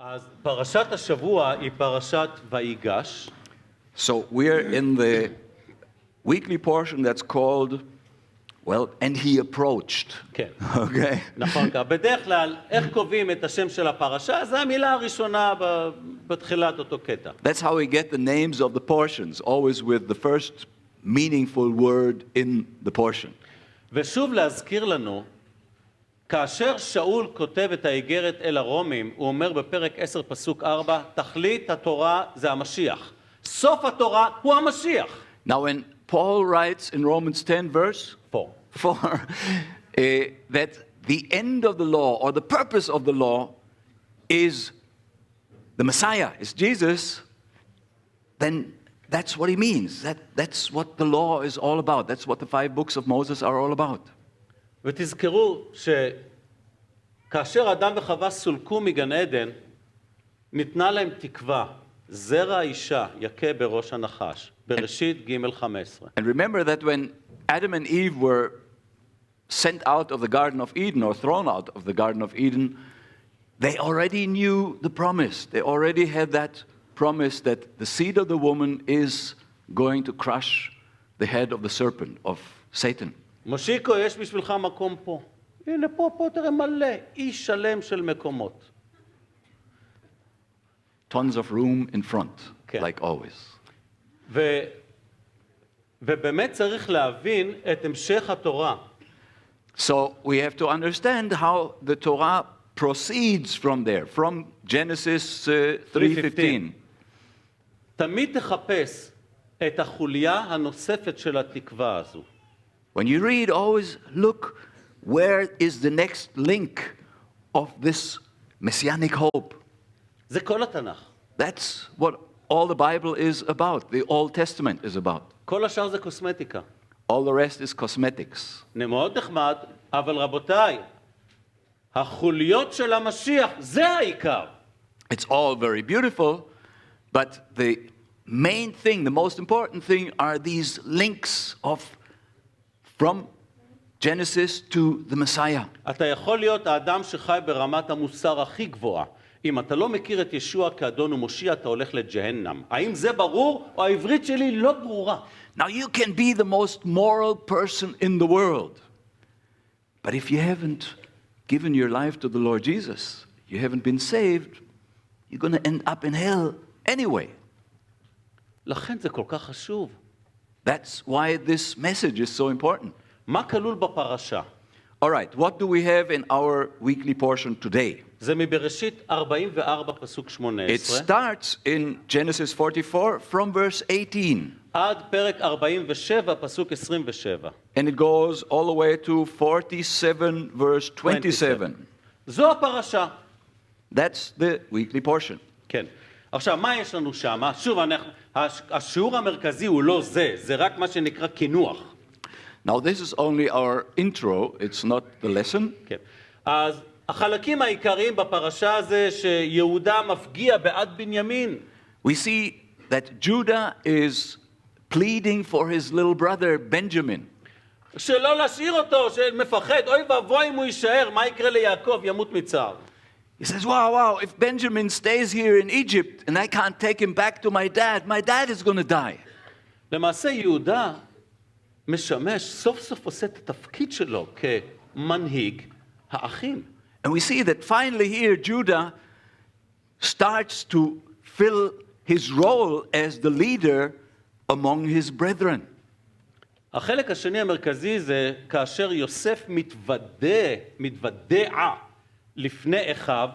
אז פרשת השבוע היא פרשת ויגש. So we're in the weekly portion that's called, well, and he approached. כן. Okay? נכון כך. בדרך כלל, איך קובעים את השם של הפרשה? זו המילה הראשונה בתחילת אותו קטע. That's how we get the names of the portions, always with the first meaningful word in the portion. ושוב להזכיר לנו, כאשר שאול כותב את האיגרת אל הרומים, הוא אומר בפרק 10 פסוק 4, תכלית התורה זה המשיח. סוף התורה הוא המשיח. Now when Paul writes in Romans 10 verse 4 that the end of the law or the purpose of the law is the Messiah, is Jesus, then that's what he means. That's what the law is all about. That's what the 5 books of Moses are all about. ותזכרו שכאשר אדם וחווה סולקו מגן עדן, ניתנה להם תקווה, זרע האישה יכה בראש הנחש, בראשית ג' 15. And remember that when Adam and Eve were sent out of the Garden of Eden or thrown out of the Garden of Eden, they already knew the promise. They already had that promise that the seed of the woman is going to crush the head of the serpent, of Satan. מושיקו, יש בשבילך מקום פה. הנה פה תראה מלא, איש שלם של מקומות. Tons of room in front, כן. like always. ובאמת צריך להבין את המשך התורה. So we have to understand how the Torah proceeds from there, from Genesis 3:15. תמיד תחפש את החוליה הנוספת של התקווה הזו. When you read, always look where is the next link of this messianic hope. זה כל התנ"ך. That's what all the Bible is about, the Old Testament is about. כל השאר זה קוסמטיקה. All the rest is cosmetics. מאוד נחמד, אבל רבותיי, החוליות של המשיח זה העיקר. It's all very beautiful, but the main thing, the most important thing are these links from Genesis to the Messiah. אתה יכול להיות האדם שחי ברמת המוסר הכי גבוהה. אם אתה לא מכיר את ישוע כאדון ומושיע, אתה הולך לג'הנם. האם זה ברור או העברית שלי לא ברורה? Now you can be the most moral person in the world, but if you haven't given your life to the Lord Jesus, you haven't been saved, you're going to end up in hell anyway. לכן זה כל כך חשוב. That's why this message is so important. מה כלול בפרשה? All right, what do we have in our weekly portion today? זה מבראשית 44 פסוק It 18. starts in Genesis 44 from verse 18. עד פרק 47 פסוק 27. And it goes all the way to 47 verse 27. זו הפרשה. That's the weekly portion. כן. עכשיו, מה יש לנו שם? שוב, השיעור המרכזי הוא לא זה, זה רק מה שנקרא כינוח. Now this is only our intro, it's not the lesson. כן. אז החלקים העיקריים בפרשה זה שיהודה מפגיע בעד בנימין. We see that Judah is pleading for his little brother Benjamin. שלא להשאיר אותו, שמפחד, אוי ואבוי אם הוא יישאר, מה יקרה ליעקב, ימות מצער. He says, wow, if Benjamin stays here in Egypt and I can't take him back to my dad is going to die. למעשה יהודה משמש, סוף סוף עושה את התפקיד שלו כמנהיג האחים. And we see that finally here Judah starts to fill his role as the leader among his brethren. החלק השני המרכזי זה כאשר יוסף מתוודע לפני אחיו,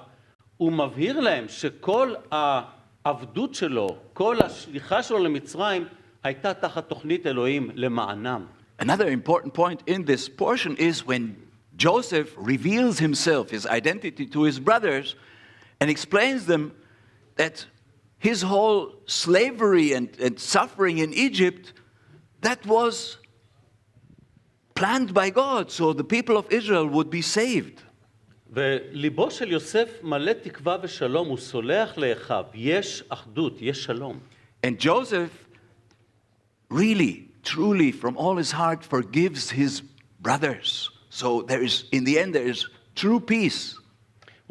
הוא מבהיר להם שכל העבדות שלו, כל השליחה שלו למצרים, הייתה תחת תוכנית אלוהים למענם. Another important point in this portion is when Joseph reveals himself, his identity to his brothers, and explains them that his whole slavery and suffering in Egypt, that was planned by God, so the people of Israel would be saved. וליבו של יוסף מלא תקווה ושלום, הוא סולח לאחיו, יש אחדות, יש שלום. And Joseph really, truly, from all his heart, forgives his brothers. So in the end, there is true peace.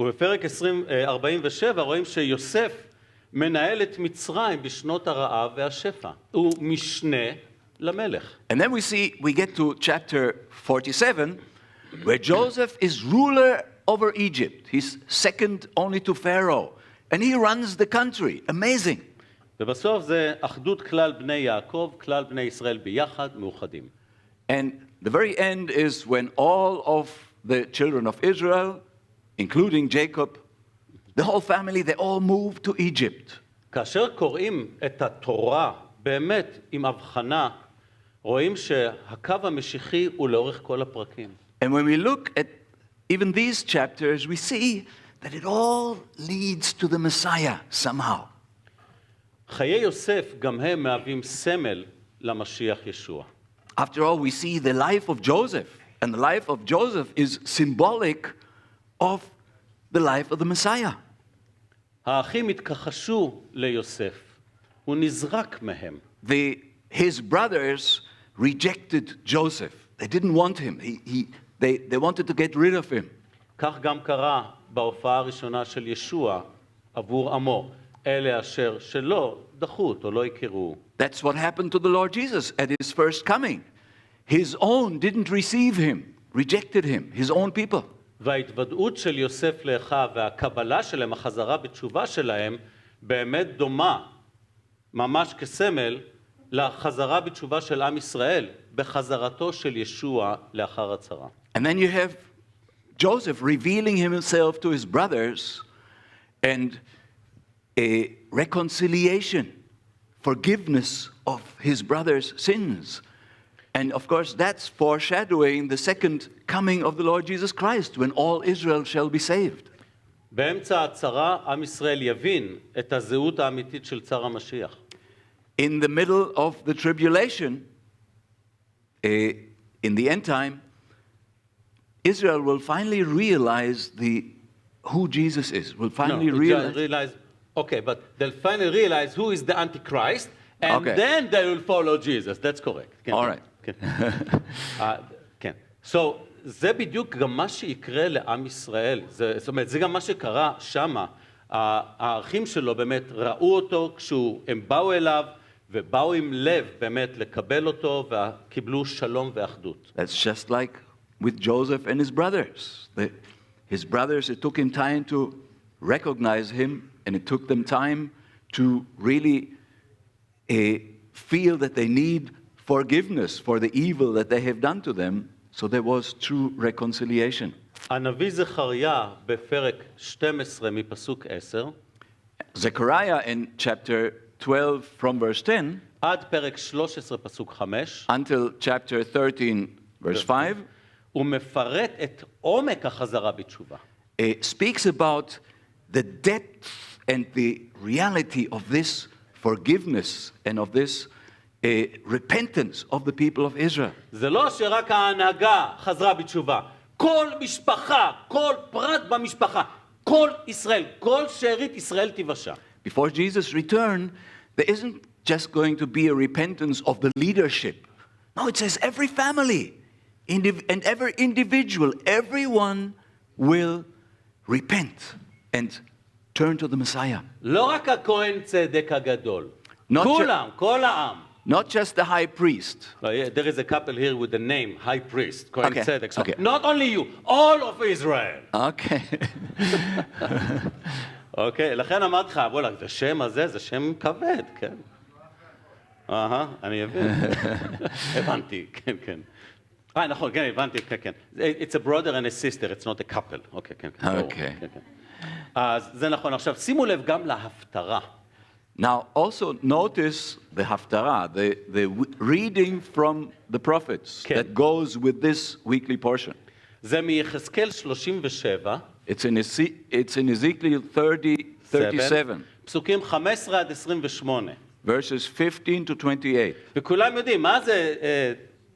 ובפרק 47 רואים שיוסף מנהל את מצרים בשנות הרעב והשפע. הוא משנה למלך. And then we get to chapter 47, where Joseph is ruler over Egypt. He's second only to Pharaoh. And he runs the country. Amazing. ובסוף זה אחדות כלל בני יעקב, כלל בני ישראל ביחד, מאוחדים. And the very end is when all of the children of Israel, including Jacob, the whole family, they all moved to Egypt. כאשר קוראים את התורה באמת עם הבחנה, רואים שהקו המשיחי הוא לאורך כל הפרקים. And when we look at even these chapters, we see that it all leads to the Messiah somehow. חיי יוסף גם הם מהווים סמל למשיח ישוע. After all, we see the life of Joseph, and the life of Joseph is symbolic of the life of the Messiah. האחים התכחשו ליוסף, הוא נזרק מהם. His brothers rejected Joseph. They didn't want him. They wanted to get rid of him. כך גם קרה בהופעה הראשונה של ישוע עבור עמו. אלה אשר שלא דחו אותו, לא הכירו. That's what happened to the Lord Jesus at his first coming. His own didn't receive him, rejected him, his own people. וההתוודעות של יוסף לאחיו והקבלה שלהם, החזרה בתשובה שלהם, באמת דומה, ממש כסמל, לחזרה בתשובה של עם ישראל, בחזרתו של ישוע לאחר הצרה. And then you have Joseph revealing himself to his brothers and a reconciliation, forgiveness of his brothers' sins. And of course, that's foreshadowing the second coming of the Lord Jesus Christ, when all Israel shall be saved. באמצע הצרה, עם ישראל יבין את הזהות האמיתית של צר המשיח. In the middle of the tribulation, in the end time, Israel will finally realize who Jesus is. Will finally realize. Okay, but they'll finally realize who is the Antichrist, and then they will follow Jesus. That's correct. All right. כן. So, זה בדיוק גם מה שיקרה לעם ישראל. זאת אומרת, זה גם מה שקרה שמה. האחים שלו באמת ראו אותו כשהם באו אליו, ובאו עם לב באמת לקבל אותו, וקיבלו שלום ואחדות. That's just like with Joseph and his brothers. His brothers, it took him time to recognize him, and it took them time to really feel that they need forgiveness for the evil that they have done to them, so there was true reconciliation. הנביא זכריה בפרק 12 מפסוק 10, Zechariah in chapter 12 from verse 10 עד פרק 13 פסוק 5, until chapter 13 verse 5, הוא מפרט את עומק החזרה בתשובה. Speaks about the depth and the reality of this forgiveness and of this repentance of the people of Israel. זה לא שרק ההנהגה חזרה בתשובה. כל משפחה, כל פרט במשפחה, כל ישראל, כל שארית ישראל תיוושע. Before Jesus' return, there isn't just going to be a repentance of the leadership. No, it says every family and every individual, everyone will repent and turn to the Messiah. לא רק הכהן צדק הגדול. כולם, כל העם. Not just the high priest. There is a couple here with the name high priest, Kohen Tzedek. So Okay. not only you, all of Israel. Okay. אוקיי, לכן אמרתי לך, בוא'לה, השם הזה זה שם כבד, כן? אני אבין. הבנתי, כן, כן. נכון, כן, הבנתי, כן, כן. It's a brother and a sister, it's not a couple. אוקיי, כן, כן. Okay. כן, כן. אז זה נכון. עכשיו, שימו לב גם להפטרה. Now, also notice the Haftarah, the reading from the prophets Okay. that goes with this weekly portion. זה מיחזקאל 37, It's in Ezekiel 37, פסוקים 15 עד 28. verses 15 to 28. וכולם יודעים, מה זה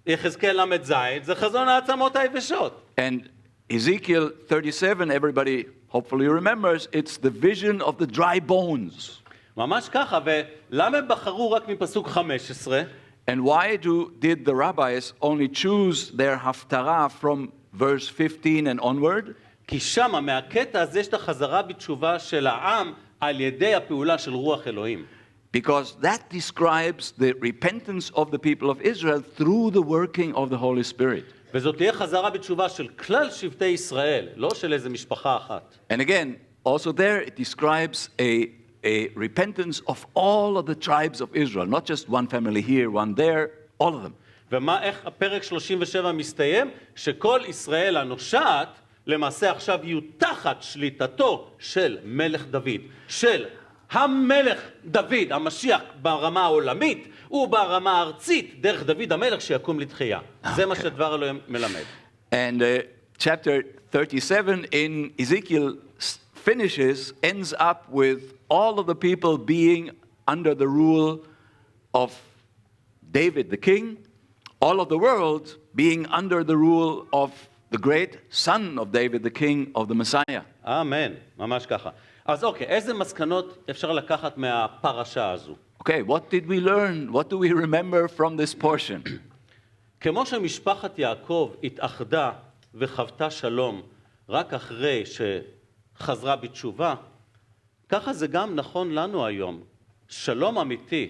יחזקאל ל"ז? זה חזון העצמות היבשות. And Ezekiel 37, everybody hopefully remembers, it's the vision of the dry bones. ממש ככה, ולמה הם בחרו רק מפסוק 15? And why did the rabbis only choose their Haftarah from verse 15 and onward? כי שמה, מהקטע הזה יש את החזרה בתשובה של העם על ידי הפעולה של רוח אלוהים. Because that describes the repentance of the people of Israel through the working of the Holy Spirit. וזאת תהיה חזרה בתשובה של כלל שבטי ישראל, לא של איזה משפחה אחת. And again, also there it describes a repentance of all of the tribes of Israel, not just one family here, one there, all of them. איך הפרק 37 מסתיים? שכל ישראל הנושעת למעשה עכשיו יהיו תחת שליטתו של מלך דוד, של המלך דוד, המשיח ברמה העולמית וברמה הארצית, דרך דוד המלך שיקום לתחייה. זה מה שדבר אלוהים מלמד. And chapter 37 in Ezekiel ends up with all of the people being under the rule of David the king, all of the world being under the rule of the great son of David the king of the Messiah. אמן, ממש ככה. אז אוקיי, איזה מסקנות אפשר לקחת מהפרשה הזו? Okay, what did we learn? What do we remember from this portion? כמו שמשפחת יעקב התאחדה וחוותה שלום רק אחרי שחזרה בתשובה, ככה זה גם נכון לנו היום. שלום אמיתי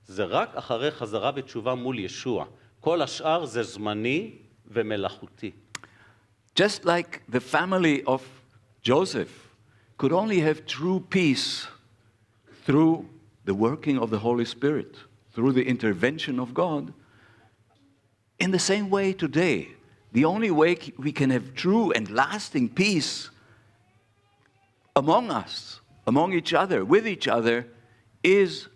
זה רק אחרי חזרה בתשובה מול ישוע. כל השאר זה זמני ומלאכותי. Just like the family of Joseph could only have true peace through the working of the Holy Spirit, through the intervention of God, in the same way today, the only way we can have true and lasting peace among us, among each other, with each other, is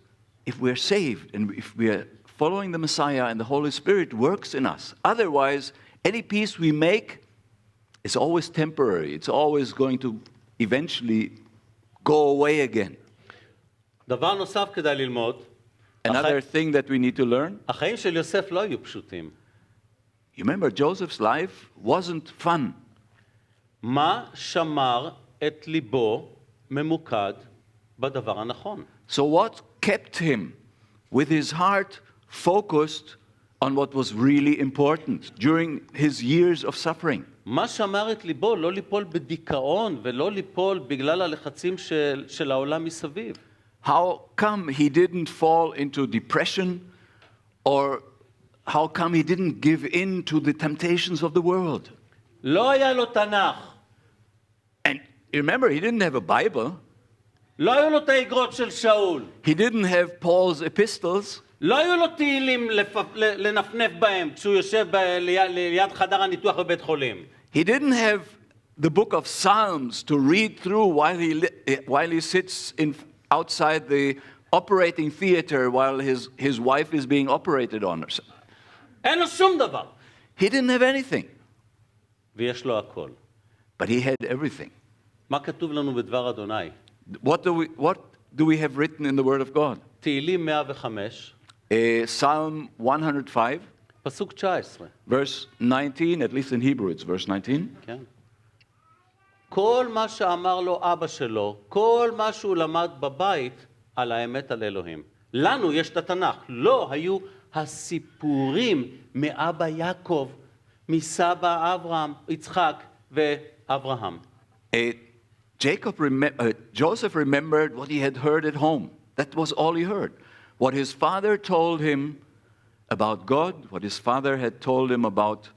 if we're saved and if we are following the Messiah and the Holy Spirit works in us. Otherwise, any peace we make is always temporary. It's always going to eventually go away again. דבר נוסף כדאי ללמוד. Another thing that we need to learn. החיים של יוסף לא היו פשוטים. You remember Joseph's life wasn't fun. מה שמר את ליבו ממוקד בדבר הנכון? So what kept him with his heart focused on what was really important during his years of suffering? מה שמר את ליבו לא ליפול בדיכאון ולא ליפול בגלל הלחצים של העולם מסביב? How come he didn't fall into depression, or how come he didn't give in to the temptations of the world? לא היה לו תנ"ך. And you remember, he didn't have a Bible. לא היו לו את האגרות של שאול. He didn't have Paul's epistles. לא היו לו תהילים לנפנף בהם כשהוא יושב ליד חדר הניתוח בבית חולים. He didn't have the book of Psalms to read through while he sits outside the operating theater while his wife is being operated on. אין לו שום דבר. He didn't have anything, ויש לו הכל. but he had everything. מה כתוב לנו בדבר אדוני? What do we have written in the Word of God? תהילים 105, Psalm 105, פסוק 19. verse 19, at least in Hebrew it's verse 19. כן. כל מה שאמר לו אבא שלו, כל מה שהוא למד בבית, על האמת על אלוהים. לנו יש את התנ"ך, לא היו הסיפורים מאבא יעקב, מסבא אברהם, יצחק ואברהם. Joseph remembered what he had heard at home. That was all he heard. What his father told him about God, what his father had told him about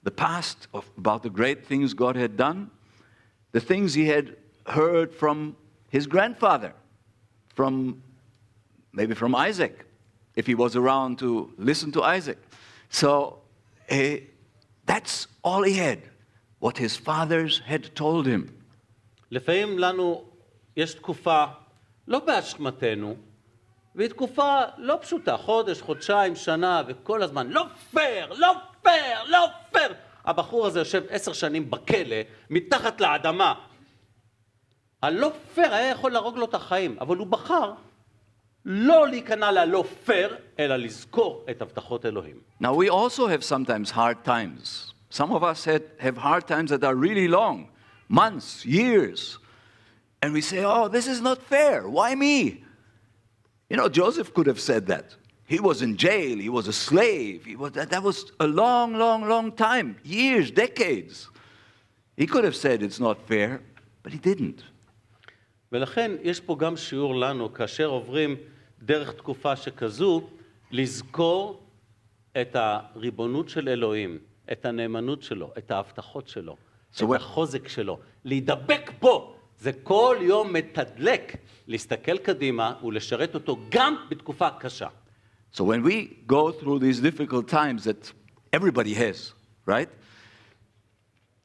the past, about the great things God had done, the things he had heard from his grandfather, maybe from Isaac, if he was around to listen to Isaac. So that's all he had, what his fathers had told him. לפעמים לנו יש תקופה לא באשמתנו, והיא תקופה לא פשוטה, חודש, חודשיים, שנה, וכל הזמן, לא פייר, לא פייר, לא פייר. הבחור הזה יושב 10 שנים בכלא, מתחת לאדמה. הלא פייר היה יכול להרוג לו את החיים, אבל הוא בחר לא להיכנע ללא פייר, אלא לזכור את הבטחות אלוהים. Now we also have sometimes hard times. Some of us have hard times that are really long, months, years. And we say, oh, this is not fair. Why me? You know, Joseph could have said that. He was in jail. He was a slave. That was a long, long, long time. Years, decades. He could have said it's not fair, but he didn't. ולכן יש פה גם שיעור לנו, כאשר עוברים דרך תקופה שכזו, לזכור את הריבונות של אלוהים, את הנאמנות שלו, את ההבטחות שלו, את החוזק שלו. להידבק פה, זה כל יום מתדלק, להסתכל קדימה ולשרת אותו גם בתקופה קשה. So when we go through these difficult times that everybody has, right?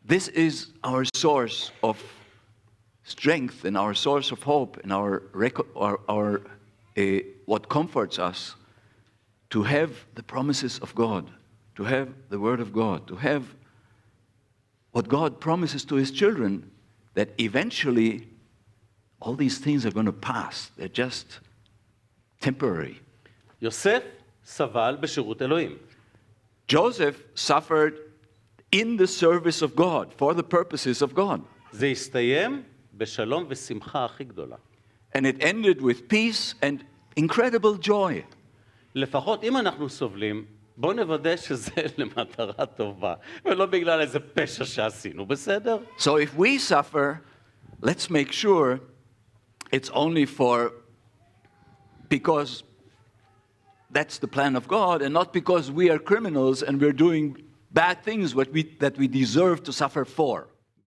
This is our source of strength and our source of hope and what comforts us to have the promises of God, to have the Word of God, to have what God promises to His children, that eventually all these things are going to pass. They're just temporary. יוסף סבל בשירות אלוהים. Joseph suffered in the service of God, for the purposes of God. זה הסתיים בשלום ושמחה הכי גדולה. And it ended with peace and incredible joy. לפחות אם אנחנו סובלים, בואו נוודא שזה למטרה טובה, ולא בגלל איזה פשע שעשינו, בסדר? So if we suffer, let's make sure it's only because that's the plan of God, and not because we are criminals and we're doing bad things that we deserve to suffer for.